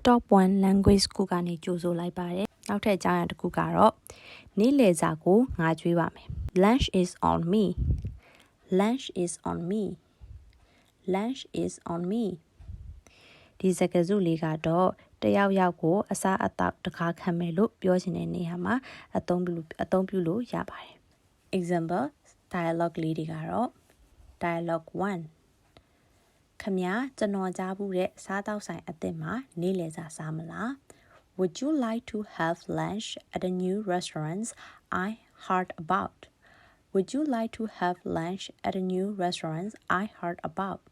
top 1 language school ကနေကြိုဆိုလိုက်ပါတယ်နောက်ထပ်အကြောင်းအရာတစ်ခုကတော့နေ့လယ်စာကိုငါကျွေးပါမယ် lunch is on me lunch is on me lunch is on me ဒီစကားစုလေးကတော့တယောက်ယောက်ကိုအစားအသောက်တစ်ခါခံမယ်လို့ပြောချင်တဲ့နေရာမှာအသုံးပြုလို့ရပါတယ် example dialogue လေးတွေကတော့ dialogue 1ခမကျွန်တော်ကြားဘူးတဲ့စားတောက်ဆိုင်အသစ်မှာနေ့လယ်စာစားမလား Would you like to have lunch at a new restaurant I heard about? Would you like to have lunch at a new restaurant I heard about?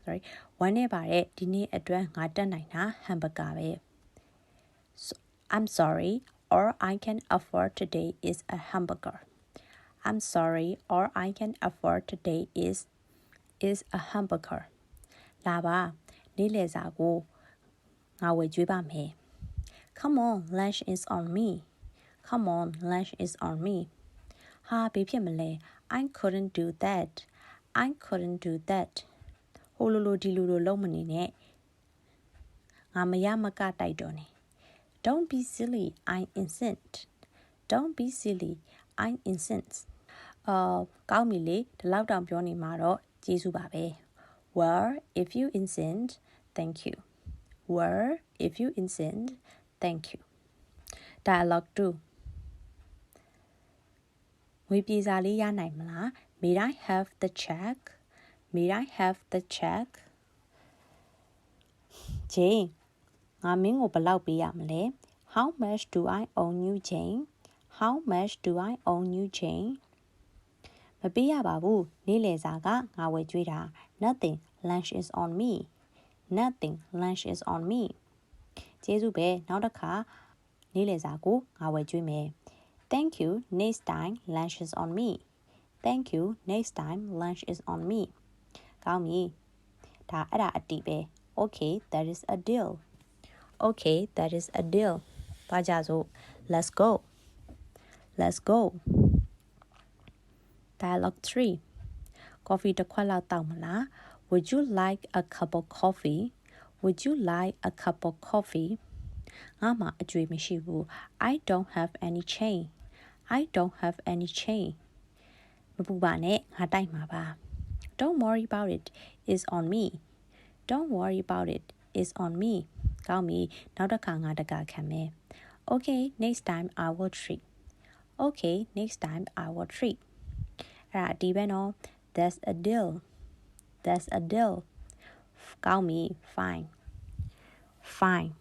Sorry. ဝမ်းနေပါတယ်ဒီနေ့အတွက်ငါတက်နိုင်တာဟမ်ဘဂါပဲ I'm sorry all I can afford today is a hamburger. I'm sorry all I can afford today is a hamburger. လာပါနေ့လယ်စာကိုငါဝယ်ကျွေးပါမယ် Come on lunch is on me Come on lunch is on me ဟာဘေးဖြစ်မလဲ I couldn't do that I couldn't do that ဟိုလိုဒီလိုလုံးမနေနဲ့ငါမရမကတိုက်တော့နေ Don't be silly I insist Don't be silly I insist ကောင်းပြီလေဒီလောက်တောင်ပြောနေမှာတော့ကျေးဇူးပါပဲWell, if you insist, thank you. Well, if you insist, thank you. Dialogue 2. ငွေပြေစာလေးရနိုင်မလား May I have the check? May I have the check? Jane, ငါမင်းကိုဘယ်လောက်ပေးရမလဲ How much do I owe you, Jane? How much do I owe you, Jane? မပေးရပါဘူးနေ့လယ်စာကငါဝယ်ကျွေးတာ Nothing lunch is on me Nothing lunch is on me ကျေးဇူးပဲနောက်တစ်ခါနေ့လယ်စာကိုငါဝယ်ကျွေးမယ် Thank you next time lunch is on me Thank you next time lunch is on me ကောင်းပြီဒါအဲ့ဒါအတိပဲ Okay that is a deal Okay that is a deal သွားကြစို့ Let's go Let's go Dialogue 3 Coffee တစ်ခွက်လောက်တောက်မလား Would you like a cup of coffee? Would you like a cup of coffee? ငါမှာအကြွေမရှိဘူး I don't have any chain. I don't have any chain. မပူပါနဲ့ငါတိုက်မှာပါ Don't worry about it. It's on me. Don't worry about it. It's on me. ကောင်းပြီနောက်တစ်ခါငါတကခံမယ် Okay, next time I will treat. Okay, next time I will treat. အဲ့ဒါဒီပဲနော် That's a deal. That's a deal. ကောင်းပြီ Fine. Fine.